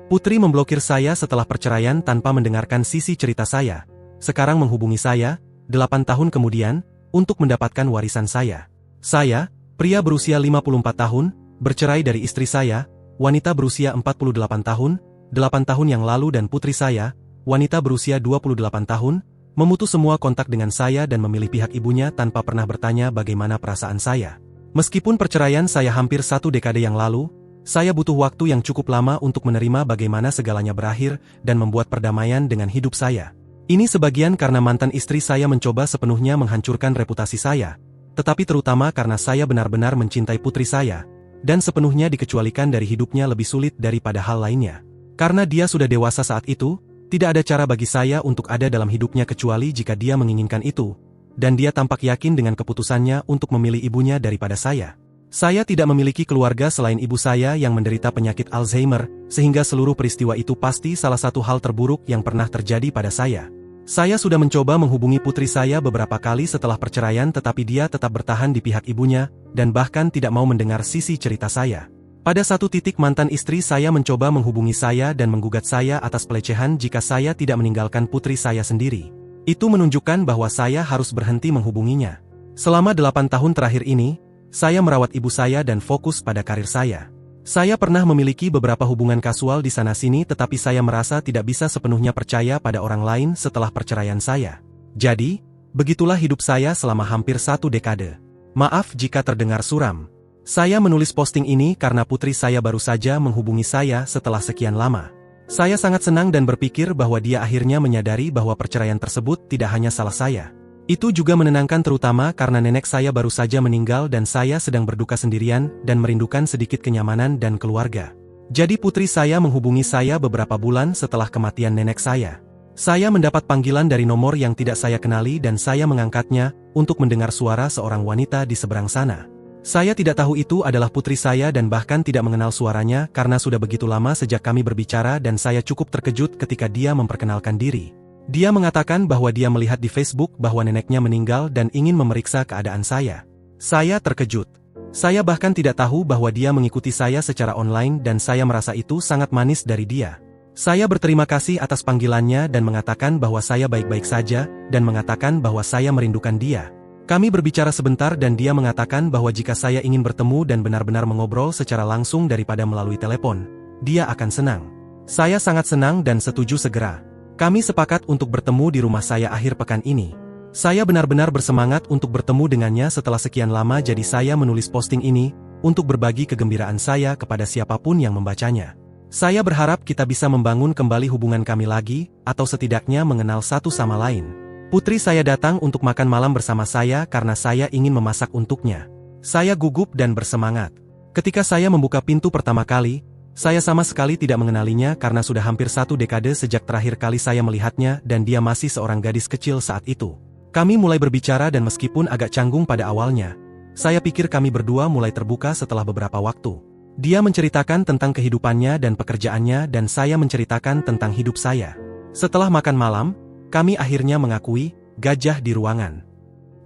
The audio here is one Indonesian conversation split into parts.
Putri memblokir saya setelah perceraian tanpa mendengarkan sisi cerita saya. Sekarang menghubungi saya, 8 tahun kemudian, untuk mendapatkan warisan saya. Saya, pria berusia 54 tahun, bercerai dari istri saya, wanita berusia 48 tahun, 8 tahun yang lalu dan putri saya, wanita berusia 28 tahun, memutus semua kontak dengan saya dan memilih pihak ibunya tanpa pernah bertanya bagaimana perasaan saya. Meskipun perceraian saya hampir 1 dekade yang lalu, saya butuh waktu yang cukup lama untuk menerima bagaimana segalanya berakhir dan membuat perdamaian dengan hidup saya. Ini sebagian karena mantan istri saya mencoba sepenuhnya menghancurkan reputasi saya, tetapi terutama karena saya benar-benar mencintai putri saya, dan sepenuhnya dikecualikan dari hidupnya lebih sulit daripada hal lainnya. Karena dia sudah dewasa saat itu, tidak ada cara bagi saya untuk ada dalam hidupnya kecuali jika dia menginginkan itu, dan dia tampak yakin dengan keputusannya untuk memilih ibunya daripada saya. Saya tidak memiliki keluarga selain ibu saya yang menderita penyakit Alzheimer, sehingga seluruh peristiwa itu pasti salah satu hal terburuk yang pernah terjadi pada saya. Saya sudah mencoba menghubungi putri saya beberapa kali setelah perceraian tetapi dia tetap bertahan di pihak ibunya, dan bahkan tidak mau mendengar sisi cerita saya. Pada satu titik mantan istri saya mencoba menghubungi saya dan menggugat saya atas pelecehan jika saya tidak meninggalkan putri saya sendiri. Itu menunjukkan bahwa saya harus berhenti menghubunginya. Selama 8 tahun terakhir ini, saya merawat ibu saya dan fokus pada karir saya. Saya pernah memiliki beberapa hubungan kasual di sana-sini tetapi saya merasa tidak bisa sepenuhnya percaya pada orang lain setelah perceraian saya. Jadi, begitulah hidup saya selama hampir 1 dekade. Maaf jika terdengar suram. Saya menulis posting ini karena putri saya baru saja menghubungi saya setelah sekian lama. Saya sangat senang dan berpikir bahwa dia akhirnya menyadari bahwa perceraian tersebut tidak hanya salah saya. Itu juga menenangkan terutama karena nenek saya baru saja meninggal dan saya sedang berduka sendirian dan merindukan sedikit kenyamanan dan keluarga. Jadi putri saya menghubungi saya beberapa bulan setelah kematian nenek saya. Saya mendapat panggilan dari nomor yang tidak saya kenali dan saya mengangkatnya untuk mendengar suara seorang wanita di seberang sana. Saya tidak tahu itu adalah putri saya dan bahkan tidak mengenal suaranya karena sudah begitu lama sejak kami berbicara dan saya cukup terkejut ketika dia memperkenalkan diri. Dia mengatakan bahwa dia melihat di Facebook bahwa neneknya meninggal dan ingin memeriksa keadaan saya. Saya terkejut. Saya bahkan tidak tahu bahwa dia mengikuti saya secara online dan saya merasa itu sangat manis dari dia. Saya berterima kasih atas panggilannya dan mengatakan bahwa saya baik-baik saja dan mengatakan bahwa saya merindukan dia. Kami berbicara sebentar dan dia mengatakan bahwa jika saya ingin bertemu dan benar-benar mengobrol secara langsung daripada melalui telepon, dia akan senang. Saya sangat senang dan setuju segera. Kami sepakat untuk bertemu di rumah saya akhir pekan ini. Saya benar-benar bersemangat untuk bertemu dengannya setelah sekian lama jadi saya menulis posting ini, untuk berbagi kegembiraan saya kepada siapapun yang membacanya. Saya berharap kita bisa membangun kembali hubungan kami lagi, atau setidaknya mengenal satu sama lain. Putri saya datang untuk makan malam bersama saya karena saya ingin memasak untuknya. Saya gugup dan bersemangat. Ketika saya membuka pintu pertama kali, saya sama sekali tidak mengenalinya karena sudah hampir 1 dekade sejak terakhir kali saya melihatnya dan dia masih seorang gadis kecil saat itu. Kami mulai berbicara dan meskipun agak canggung pada awalnya, saya pikir kami berdua mulai terbuka setelah beberapa waktu. Dia menceritakan tentang kehidupannya dan pekerjaannya dan saya menceritakan tentang hidup saya. Setelah makan malam, kami akhirnya mengakui gajah di ruangan.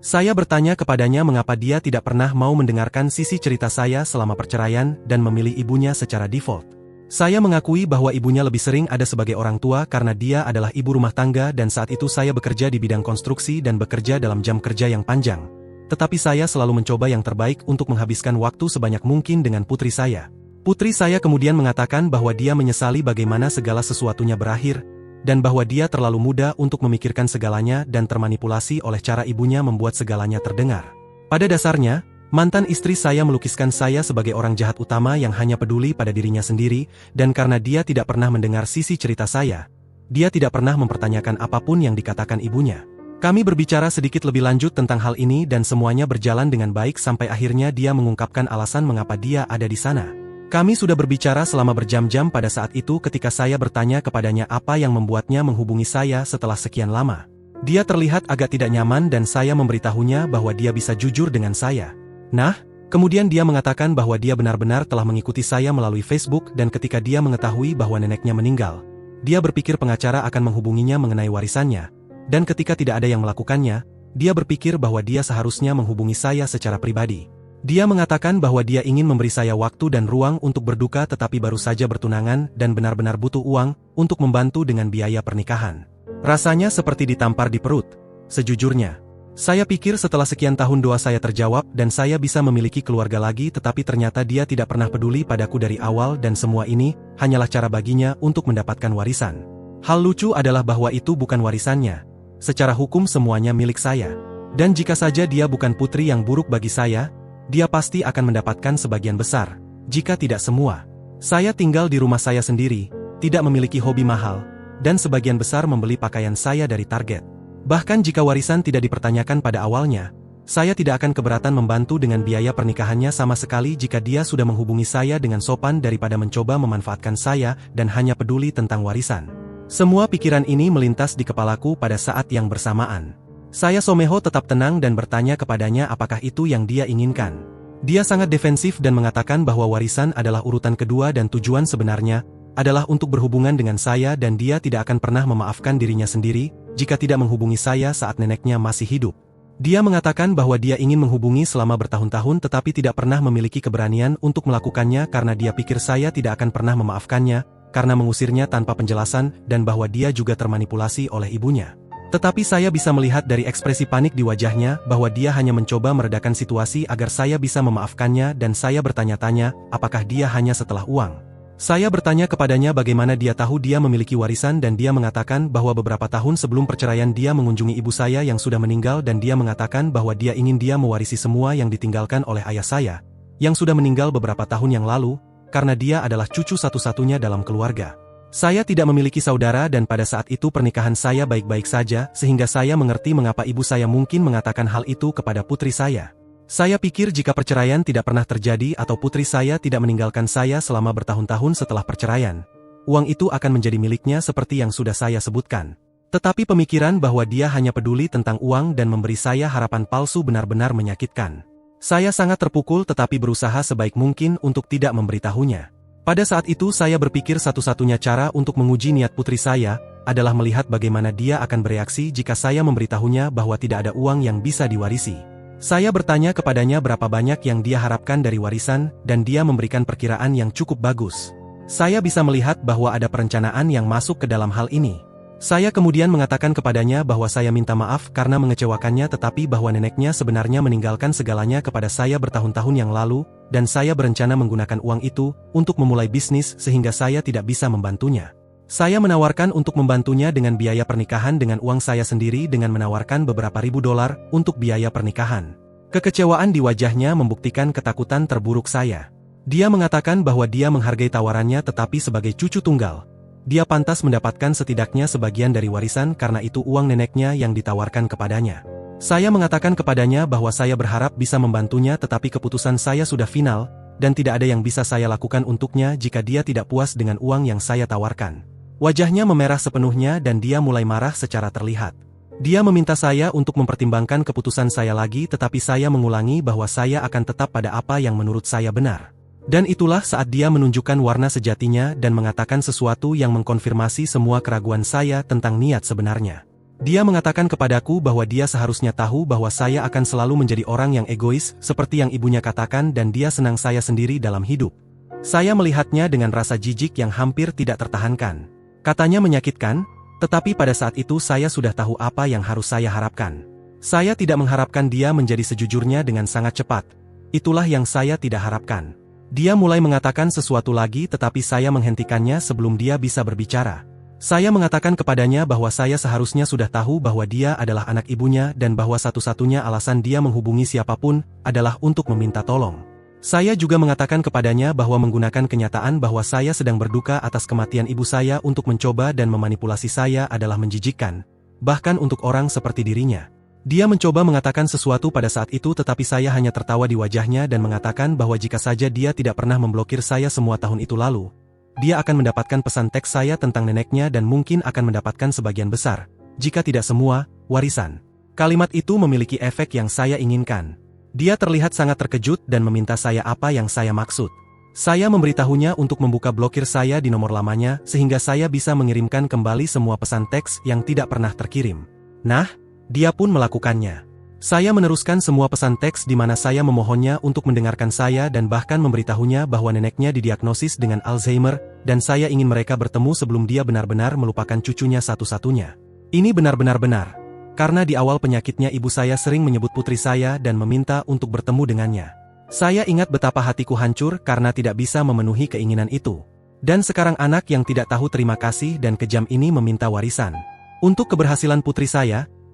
Saya bertanya kepadanya mengapa dia tidak pernah mau mendengarkan sisi cerita saya selama perceraian dan memilih ibunya secara default. Saya mengakui bahwa ibunya lebih sering ada sebagai orang tua karena dia adalah ibu rumah tangga dan saat itu saya bekerja di bidang konstruksi dan bekerja dalam jam kerja yang panjang. Tetapi saya selalu mencoba yang terbaik untuk menghabiskan waktu sebanyak mungkin dengan putri saya. Putri saya kemudian mengatakan bahwa dia menyesali bagaimana segala sesuatunya berakhir, dan bahwa dia terlalu muda untuk memikirkan segalanya dan termanipulasi oleh cara ibunya membuat segalanya terdengar. Pada dasarnya, mantan istri saya melukiskan saya sebagai orang jahat utama yang hanya peduli pada dirinya sendiri, dan karena dia tidak pernah mendengar sisi cerita saya, dia tidak pernah mempertanyakan apapun yang dikatakan ibunya. Kami berbicara sedikit lebih lanjut tentang hal ini dan semuanya berjalan dengan baik sampai akhirnya dia mengungkapkan alasan mengapa dia ada di sana. Kami sudah berbicara selama berjam-jam pada saat itu ketika saya bertanya kepadanya apa yang membuatnya menghubungi saya setelah sekian lama. Dia terlihat agak tidak nyaman dan saya memberitahunya bahwa dia bisa jujur dengan saya. Nah, kemudian dia mengatakan bahwa dia benar-benar telah mengikuti saya melalui Facebook dan ketika dia mengetahui bahwa neneknya meninggal, dia berpikir pengacara akan menghubunginya mengenai warisannya, dan ketika tidak ada yang melakukannya, dia berpikir bahwa dia seharusnya menghubungi saya secara pribadi. Dia mengatakan bahwa dia ingin memberi saya waktu dan ruang untuk berduka tetapi baru saja bertunangan dan benar-benar butuh uang untuk membantu dengan biaya pernikahan. Rasanya seperti ditampar di perut. Sejujurnya, saya pikir setelah sekian tahun doa saya terjawab dan saya bisa memiliki keluarga lagi tetapi ternyata dia tidak pernah peduli padaku dari awal dan semua ini hanyalah cara baginya untuk mendapatkan warisan. Hal lucu adalah bahwa itu bukan warisannya. Secara hukum semuanya milik saya. Dan jika saja dia bukan putri yang buruk bagi saya, dia pasti akan mendapatkan sebagian besar, jika tidak semua. Saya tinggal di rumah saya sendiri, tidak memiliki hobi mahal, dan sebagian besar membeli pakaian saya dari Target. Bahkan jika warisan tidak dipertanyakan pada awalnya, saya tidak akan keberatan membantu dengan biaya pernikahannya sama sekali jika dia sudah menghubungi saya dengan sopan daripada mencoba memanfaatkan saya dan hanya peduli tentang warisan. Semua pikiran ini melintas di kepalaku pada saat yang bersamaan. Saya Someho tetap tenang dan bertanya kepadanya apakah itu yang dia inginkan. Dia sangat defensif dan mengatakan bahwa warisan adalah urutan kedua dan tujuan sebenarnya adalah untuk berhubungan dengan saya dan dia tidak akan pernah memaafkan dirinya sendiri jika tidak menghubungi saya saat neneknya masih hidup. Dia mengatakan bahwa dia ingin menghubungi selama bertahun-tahun tetapi tidak pernah memiliki keberanian untuk melakukannya karena dia pikir saya tidak akan pernah memaafkannya karena mengusirnya tanpa penjelasan dan bahwa dia juga termanipulasi oleh ibunya. Tetapi saya bisa melihat dari ekspresi panik di wajahnya bahwa dia hanya mencoba meredakan situasi agar saya bisa memaafkannya dan saya bertanya-tanya apakah dia hanya setelah uang. Saya bertanya kepadanya bagaimana dia tahu dia memiliki warisan dan dia mengatakan bahwa beberapa tahun sebelum perceraian dia mengunjungi ibu saya yang sudah meninggal dan dia mengatakan bahwa dia ingin dia mewarisi semua yang ditinggalkan oleh ayah saya, yang sudah meninggal beberapa tahun yang lalu, karena dia adalah cucu satu-satunya dalam keluarga. Saya tidak memiliki saudara dan pada saat itu pernikahan saya baik-baik saja sehingga saya mengerti mengapa ibu saya mungkin mengatakan hal itu kepada putri saya. Saya pikir jika perceraian tidak pernah terjadi atau putri saya tidak meninggalkan saya selama bertahun-tahun setelah perceraian, uang itu akan menjadi miliknya seperti yang sudah saya sebutkan. Tetapi pemikiran bahwa dia hanya peduli tentang uang dan memberi saya harapan palsu benar-benar menyakitkan. Saya sangat terpukul tetapi berusaha sebaik mungkin untuk tidak memberitahunya. Pada saat itu saya berpikir satu-satunya cara untuk menguji niat putri saya adalah melihat bagaimana dia akan bereaksi jika saya memberitahunya bahwa tidak ada uang yang bisa diwarisi. Saya bertanya kepadanya berapa banyak yang dia harapkan dari warisan dan dia memberikan perkiraan yang cukup bagus. Saya bisa melihat bahwa ada perencanaan yang masuk ke dalam hal ini. Saya kemudian mengatakan kepadanya bahwa saya minta maaf karena mengecewakannya tetapi bahwa neneknya sebenarnya meninggalkan segalanya kepada saya bertahun-tahun yang lalu, dan saya berencana menggunakan uang itu untuk memulai bisnis sehingga saya tidak bisa membantunya. Saya menawarkan untuk membantunya dengan biaya pernikahan dengan uang saya sendiri dengan menawarkan beberapa ribu dolar untuk biaya pernikahan. Kekecewaan di wajahnya membuktikan ketakutan terburuk saya. Dia mengatakan bahwa dia menghargai tawarannya tetapi sebagai cucu tunggal, dia pantas mendapatkan setidaknya sebagian dari warisan karena itu uang neneknya yang ditawarkan kepadanya. Saya mengatakan kepadanya bahwa saya berharap bisa membantunya tetapi keputusan saya sudah final, dan tidak ada yang bisa saya lakukan untuknya jika dia tidak puas dengan uang yang saya tawarkan. Wajahnya memerah sepenuhnya dan dia mulai marah secara terlihat. Dia meminta saya untuk mempertimbangkan keputusan saya lagi tetapi saya mengulangi bahwa saya akan tetap pada apa yang menurut saya benar. Dan itulah saat dia menunjukkan warna sejatinya dan mengatakan sesuatu yang mengkonfirmasi semua keraguan saya tentang niat sebenarnya. Dia mengatakan kepadaku bahwa dia seharusnya tahu bahwa saya akan selalu menjadi orang yang egois seperti yang ibunya katakan dan dia senang saya sendiri dalam hidup. Saya melihatnya dengan rasa jijik yang hampir tidak tertahankan. Katanya menyakitkan, tetapi pada saat itu saya sudah tahu apa yang harus saya harapkan. Saya tidak mengharapkan dia menjadi sejujurnya dengan sangat cepat. Itulah yang saya tidak harapkan. Dia mulai mengatakan sesuatu lagi tetapi saya menghentikannya sebelum dia bisa berbicara. Saya mengatakan kepadanya bahwa saya seharusnya sudah tahu bahwa dia adalah anak ibunya dan bahwa satu-satunya alasan dia menghubungi siapapun adalah untuk meminta tolong. Saya juga mengatakan kepadanya bahwa menggunakan kenyataan bahwa saya sedang berduka atas kematian ibu saya untuk mencoba dan memanipulasi saya adalah menjijikkan, bahkan untuk orang seperti dirinya. Dia mencoba mengatakan sesuatu pada saat itu tetapi saya hanya tertawa di wajahnya dan mengatakan bahwa jika saja dia tidak pernah memblokir saya semua tahun itu lalu, dia akan mendapatkan pesan teks saya tentang neneknya dan mungkin akan mendapatkan sebagian besar, jika tidak semua, warisan. Kalimat itu memiliki efek yang saya inginkan. Dia terlihat sangat terkejut dan meminta saya apa yang saya maksud. Saya memberitahunya untuk membuka blokir saya di nomor lamanya sehingga saya bisa mengirimkan kembali semua pesan teks yang tidak pernah terkirim. Nah, dia pun melakukannya. Saya meneruskan semua pesan teks di mana saya memohonnya untuk mendengarkan saya dan bahkan memberitahunya bahwa neneknya didiagnosis dengan Alzheimer, dan saya ingin mereka bertemu sebelum dia benar-benar melupakan cucunya satu-satunya. Ini benar-benar benar. Karena di awal penyakitnya ibu saya sering menyebut putri saya dan meminta untuk bertemu dengannya. Saya ingat betapa hatiku hancur karena tidak bisa memenuhi keinginan itu. Dan sekarang anak yang tidak tahu terima kasih dan kejam ini meminta warisan. Untuk keberhasilan putri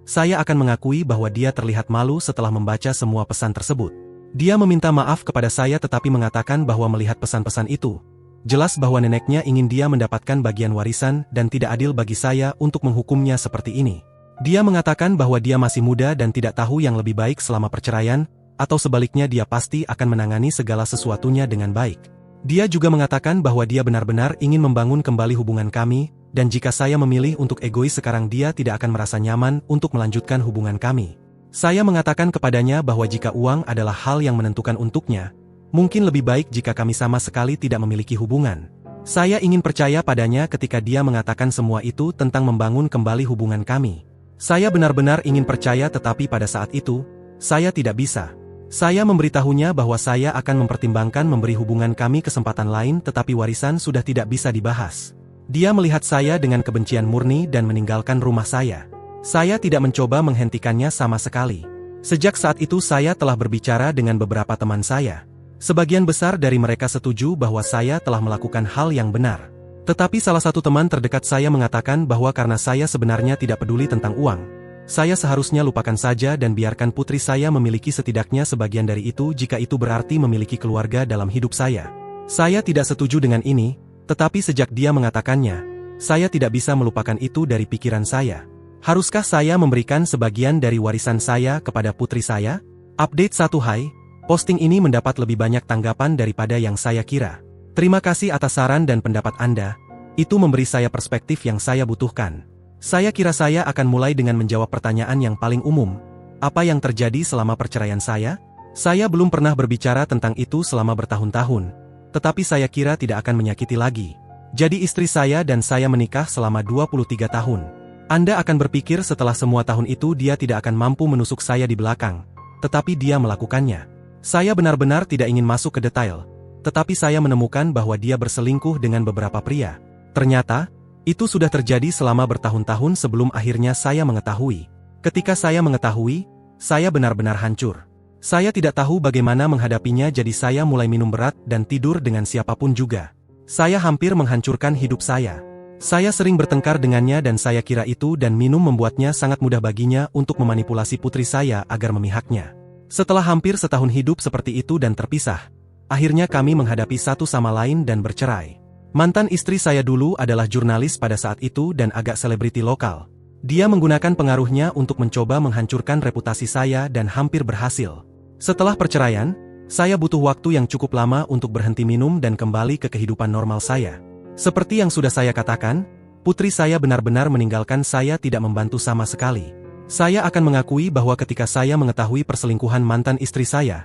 saya akan mengakui bahwa dia terlihat malu setelah membaca semua pesan tersebut. Dia meminta maaf kepada saya tetapi mengatakan bahwa melihat pesan-pesan itu, jelas bahwa neneknya ingin dia mendapatkan bagian warisan dan tidak adil bagi saya untuk menghukumnya seperti ini. Dia mengatakan bahwa dia masih muda dan tidak tahu yang lebih baik selama perceraian, atau sebaliknya dia pasti akan menangani segala sesuatunya dengan baik. Dia juga mengatakan bahwa dia benar-benar ingin membangun kembali hubungan kami, dan jika saya memilih untuk egois sekarang dia tidak akan merasa nyaman untuk melanjutkan hubungan kami. Saya mengatakan kepadanya bahwa jika uang adalah hal yang menentukan untuknya, mungkin lebih baik jika kami sama sekali tidak memiliki hubungan. Saya ingin percaya padanya ketika dia mengatakan semua itu tentang membangun kembali hubungan kami. Saya benar-benar ingin percaya tetapi pada saat itu, saya tidak bisa. Saya memberitahunya bahwa saya akan mempertimbangkan memberi hubungan kami kesempatan lain tetapi warisan sudah tidak bisa dibahas. Dia melihat saya dengan kebencian murni dan meninggalkan rumah saya. Saya tidak mencoba menghentikannya sama sekali. Sejak saat itu saya telah berbicara dengan beberapa teman saya. Sebagian besar dari mereka setuju bahwa saya telah melakukan hal yang benar. Tetapi salah satu teman terdekat saya mengatakan bahwa karena saya sebenarnya tidak peduli tentang uang, saya seharusnya lupakan saja dan biarkan putri saya memiliki setidaknya sebagian dari itu jika itu berarti memiliki keluarga dalam hidup saya. Saya tidak setuju dengan ini. Tetapi sejak dia mengatakannya, saya tidak bisa melupakan itu dari pikiran saya. Haruskah saya memberikan sebagian dari warisan saya kepada putri saya? Update 1 Hai, posting ini mendapat lebih banyak tanggapan daripada yang saya kira. Terima kasih atas saran dan pendapat Anda, itu memberi saya perspektif yang saya butuhkan. Saya kira saya akan mulai dengan menjawab pertanyaan yang paling umum. Apa yang terjadi selama perceraian saya? Saya belum pernah berbicara tentang itu selama bertahun-tahun. Tetapi saya kira tidak akan menyakiti lagi. Jadi istri saya dan saya menikah selama 23 tahun. Anda akan berpikir setelah semua tahun itu dia tidak akan mampu menusuk saya di belakang. Tetapi dia melakukannya. Saya benar-benar tidak ingin masuk ke detail. Tetapi saya menemukan bahwa dia berselingkuh dengan beberapa pria. Ternyata, itu sudah terjadi selama bertahun-tahun sebelum akhirnya saya mengetahui. Ketika saya mengetahui, saya benar-benar hancur. Saya tidak tahu bagaimana menghadapinya jadi saya mulai minum berat dan tidur dengan siapapun juga. Saya hampir menghancurkan hidup saya. Saya sering bertengkar dengannya dan saya kira itu dan minum membuatnya sangat mudah baginya untuk memanipulasi putri saya agar memihaknya. Setelah hampir setahun hidup seperti itu dan terpisah, akhirnya kami menghadapi satu sama lain dan bercerai. Mantan istri saya dulu adalah jurnalis pada saat itu dan agak selebriti lokal. Dia menggunakan pengaruhnya untuk mencoba menghancurkan reputasi saya dan hampir berhasil. Setelah perceraian, saya butuh waktu yang cukup lama untuk berhenti minum dan kembali ke kehidupan normal saya. Seperti yang sudah saya katakan, putri saya benar-benar meninggalkan saya tidak membantu sama sekali. Saya akan mengakui bahwa ketika saya mengetahui perselingkuhan mantan istri saya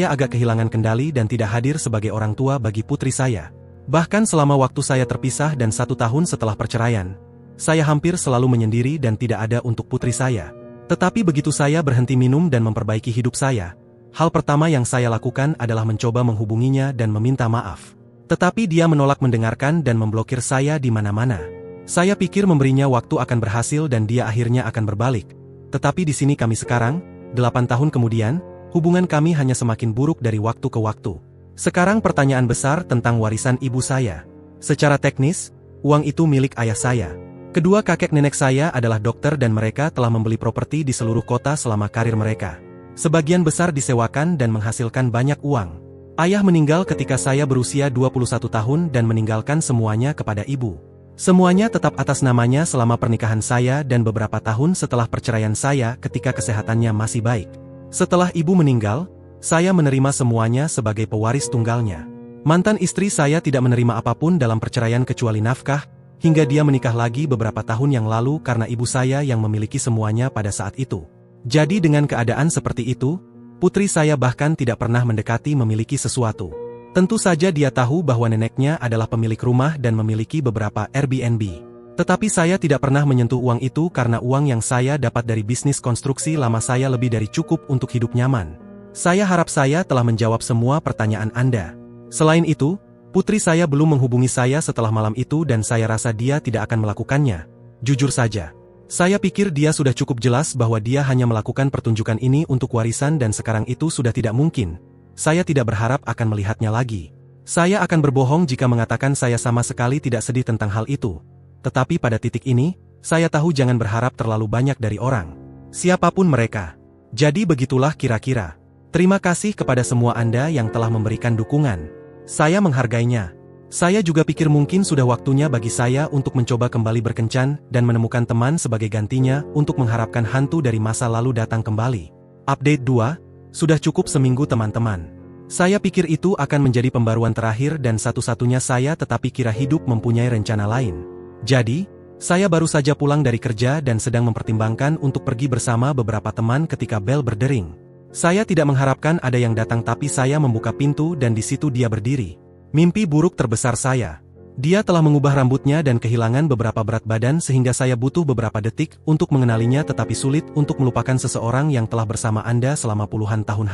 agak kehilangan kendali dan tidak hadir sebagai orang tua bagi putri saya. Bahkan selama waktu saya terpisah dan 1 tahun setelah perceraian, saya hampir selalu menyendiri dan tidak ada untuk putri saya. Tetapi begitu saya berhenti minum dan memperbaiki hidup saya, hal pertama yang saya lakukan adalah mencoba menghubunginya dan meminta maaf. Tetapi dia menolak mendengarkan dan memblokir saya di mana-mana. Saya pikir memberinya waktu akan berhasil dan dia akhirnya akan berbalik. Tetapi di sini kami sekarang, 8 tahun kemudian, hubungan kami hanya semakin buruk dari waktu ke waktu. Sekarang pertanyaan besar tentang warisan ibu saya. Secara teknis, uang itu milik ayah saya. Kedua kakek nenek saya adalah dokter dan mereka telah membeli properti di seluruh kota selama karir mereka. Sebagian besar disewakan dan menghasilkan banyak uang. Ayah meninggal ketika saya berusia 21 tahun dan meninggalkan semuanya kepada ibu. Semuanya tetap atas namanya selama pernikahan saya dan beberapa tahun setelah perceraian saya ketika kesehatannya masih baik. Setelah ibu meninggal, saya menerima semuanya sebagai pewaris tunggalnya. Mantan istri saya tidak menerima apapun dalam perceraian kecuali nafkah, hingga dia menikah lagi beberapa tahun yang lalu karena ibu saya yang memiliki semuanya pada saat itu. Jadi dengan keadaan seperti itu, putri saya bahkan tidak pernah mendekati memiliki sesuatu. Tentu saja dia tahu bahwa neneknya adalah pemilik rumah dan memiliki beberapa Airbnb. Tetapi saya tidak pernah menyentuh uang itu karena uang yang saya dapat dari bisnis konstruksi lama saya lebih dari cukup untuk hidup nyaman. Saya harap saya telah menjawab semua pertanyaan Anda. Selain itu, putri saya belum menghubungi saya setelah malam itu dan saya rasa dia tidak akan melakukannya. Jujur saja, saya pikir dia sudah cukup jelas bahwa dia hanya melakukan pertunjukan ini untuk warisan dan sekarang itu sudah tidak mungkin. Saya tidak berharap akan melihatnya lagi. Saya akan berbohong jika mengatakan saya sama sekali tidak sedih tentang hal itu. Tetapi pada titik ini, saya tahu jangan berharap terlalu banyak dari orang. Siapapun mereka. Jadi begitulah kira-kira. Terima kasih kepada semua Anda yang telah memberikan dukungan. Saya menghargainya. Saya juga pikir mungkin sudah waktunya bagi saya untuk mencoba kembali berkencan dan menemukan teman sebagai gantinya untuk mengharapkan hantu dari masa lalu datang kembali. Update 2, sudah cukup seminggu teman-teman. Saya pikir itu akan menjadi pembaruan terakhir dan satu-satunya saya tetapi kira hidup mempunyai rencana lain. Jadi, saya baru saja pulang dari kerja dan sedang mempertimbangkan untuk pergi bersama beberapa teman ketika bel berdering. Saya tidak mengharapkan ada yang datang tapi saya membuka pintu dan di situ dia berdiri. Mimpi buruk terbesar saya. Dia telah mengubah rambutnya dan kehilangan beberapa berat badan sehingga saya butuh beberapa detik untuk mengenalinya tetapi sulit untuk melupakan seseorang yang telah bersama Anda selama puluhan tahun.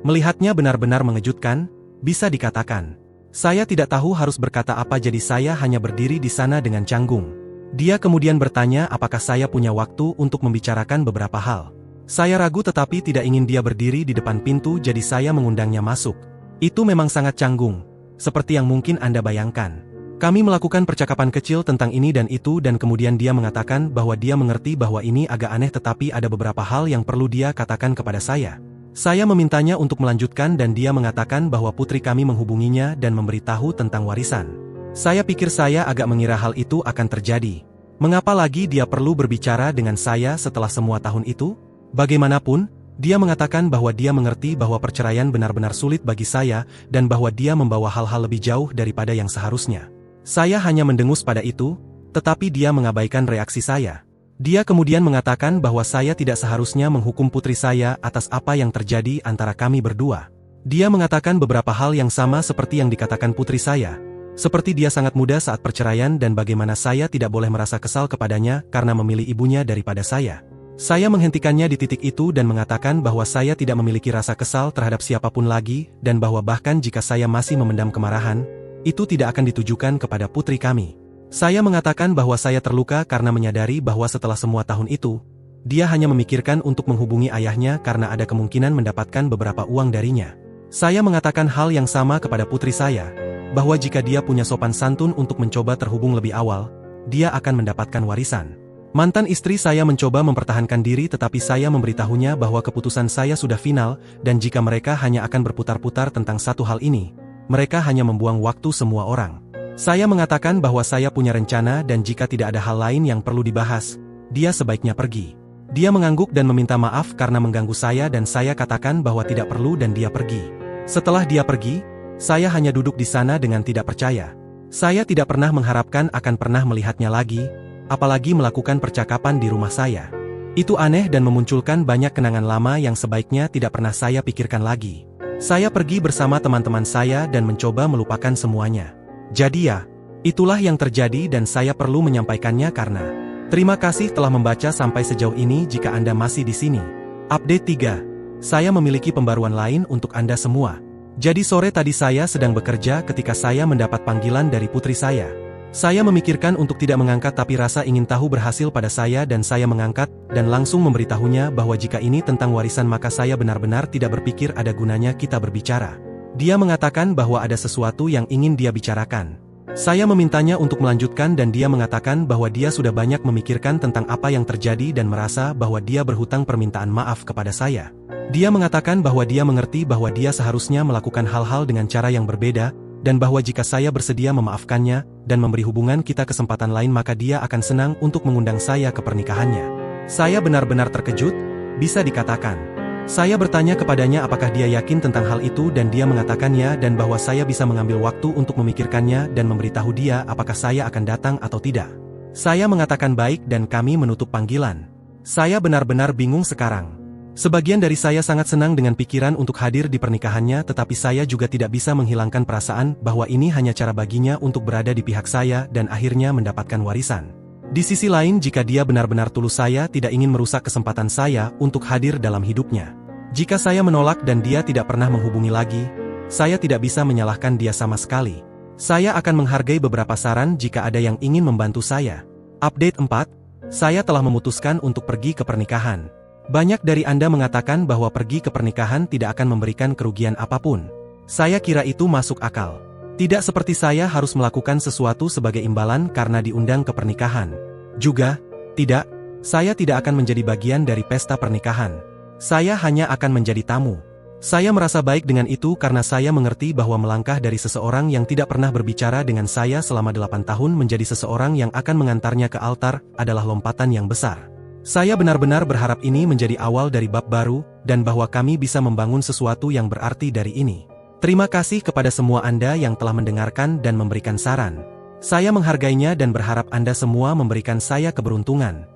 Melihatnya benar-benar mengejutkan, bisa dikatakan. Saya tidak tahu harus berkata apa jadi saya hanya berdiri di sana dengan canggung. Dia kemudian bertanya apakah saya punya waktu untuk membicarakan beberapa hal. Saya ragu tetapi tidak ingin dia berdiri di depan pintu jadi saya mengundangnya masuk. Itu memang sangat canggung, seperti yang mungkin Anda bayangkan. Kami melakukan percakapan kecil tentang ini dan itu dan kemudian dia mengatakan bahwa dia mengerti bahwa ini agak aneh tetapi ada beberapa hal yang perlu dia katakan kepada saya. Saya memintanya untuk melanjutkan dan dia mengatakan bahwa putri kami menghubunginya dan memberitahu tentang warisan. Saya pikir saya agak mengira hal itu akan terjadi. Mengapa lagi dia perlu berbicara dengan saya setelah semua tahun itu? Bagaimanapun, dia mengatakan bahwa dia mengerti bahwa perceraian benar-benar sulit bagi saya dan bahwa dia membawa hal-hal lebih jauh daripada yang seharusnya. Saya hanya mendengus pada itu, tetapi dia mengabaikan reaksi saya. Dia kemudian mengatakan bahwa saya tidak seharusnya menghukum putri saya atas apa yang terjadi antara kami berdua. Dia mengatakan beberapa hal yang sama seperti yang dikatakan putri saya. Seperti dia sangat muda saat perceraian dan bagaimana saya tidak boleh merasa kesal kepadanya karena memilih ibunya daripada saya. Saya menghentikannya di titik itu dan mengatakan bahwa saya tidak memiliki rasa kesal terhadap siapapun lagi dan bahwa bahkan jika saya masih memendam kemarahan, itu tidak akan ditujukan kepada putri kami. Saya mengatakan bahwa saya terluka karena menyadari bahwa setelah semua tahun itu, dia hanya memikirkan untuk menghubungi ayahnya karena ada kemungkinan mendapatkan beberapa uang darinya. Saya mengatakan hal yang sama kepada putri saya, bahwa jika dia punya sopan santun untuk mencoba terhubung lebih awal, dia akan mendapatkan warisan. Mantan istri saya mencoba mempertahankan diri tetapi saya memberitahunya bahwa keputusan saya sudah final dan jika mereka hanya akan berputar-putar tentang satu hal ini, mereka hanya membuang waktu semua orang. Saya mengatakan bahwa saya punya rencana dan jika tidak ada hal lain yang perlu dibahas, dia sebaiknya pergi. Dia mengangguk dan meminta maaf karena mengganggu saya dan saya katakan bahwa tidak perlu dan dia pergi. Setelah dia pergi, saya hanya duduk di sana dengan tidak percaya. Saya tidak pernah mengharapkan akan pernah melihatnya lagi, apalagi melakukan percakapan di rumah saya. Itu aneh dan memunculkan banyak kenangan lama yang sebaiknya tidak pernah saya pikirkan lagi. Saya pergi bersama teman-teman saya dan mencoba melupakan semuanya. Jadi ya, itulah yang terjadi dan saya perlu menyampaikannya karena terima kasih telah membaca sampai sejauh ini jika Anda masih di sini. Update 3. Saya memiliki pembaruan lain untuk Anda semua. Jadi sore tadi saya sedang bekerja ketika saya mendapat panggilan dari putri saya. Saya memikirkan untuk tidak mengangkat tapi rasa ingin tahu berhasil pada saya dan saya mengangkat dan langsung memberitahunya bahwa jika ini tentang warisan maka saya benar-benar tidak berpikir ada gunanya kita berbicara. Dia mengatakan bahwa ada sesuatu yang ingin dia bicarakan. Saya memintanya untuk melanjutkan dan dia mengatakan bahwa dia sudah banyak memikirkan tentang apa yang terjadi dan merasa bahwa dia berhutang permintaan maaf kepada saya. Dia mengatakan bahwa dia mengerti bahwa dia seharusnya melakukan hal-hal dengan cara yang berbeda, dan bahwa jika saya bersedia memaafkannya, dan memberi hubungan kita kesempatan lain maka dia akan senang untuk mengundang saya ke pernikahannya. Saya benar-benar terkejut, bisa dikatakan. Saya bertanya kepadanya apakah dia yakin tentang hal itu dan dia mengatakannya dan bahwa saya bisa mengambil waktu untuk memikirkannya dan memberitahu dia apakah saya akan datang atau tidak. Saya mengatakan baik dan kami menutup panggilan. Saya benar-benar bingung sekarang. Sebagian dari saya sangat senang dengan pikiran untuk hadir di pernikahannya tetapi saya juga tidak bisa menghilangkan perasaan bahwa ini hanya cara baginya untuk berada di pihak saya dan akhirnya mendapatkan warisan. Di sisi lain, jika dia benar-benar tulus, saya tidak ingin merusak kesempatan saya untuk hadir dalam hidupnya. Jika saya menolak dan dia tidak pernah menghubungi lagi, saya tidak bisa menyalahkan dia sama sekali. Saya akan menghargai beberapa saran jika ada yang ingin membantu saya. Update 4. Saya telah memutuskan untuk pergi ke pernikahan. Banyak dari Anda mengatakan bahwa pergi ke pernikahan tidak akan memberikan kerugian apapun. Saya kira itu masuk akal. Tidak seperti saya harus melakukan sesuatu sebagai imbalan karena diundang ke pernikahan. Juga, tidak, saya tidak akan menjadi bagian dari pesta pernikahan. Saya hanya akan menjadi tamu. Saya merasa baik dengan itu karena saya mengerti bahwa melangkah dari seseorang yang tidak pernah berbicara dengan saya selama 8 tahun menjadi seseorang yang akan mengantarnya ke altar adalah lompatan yang besar. Saya benar-benar berharap ini menjadi awal dari bab baru, dan bahwa kami bisa membangun sesuatu yang berarti dari ini. Terima kasih kepada semua Anda yang telah mendengarkan dan memberikan saran. Saya menghargainya dan berharap Anda semua memberikan saya keberuntungan.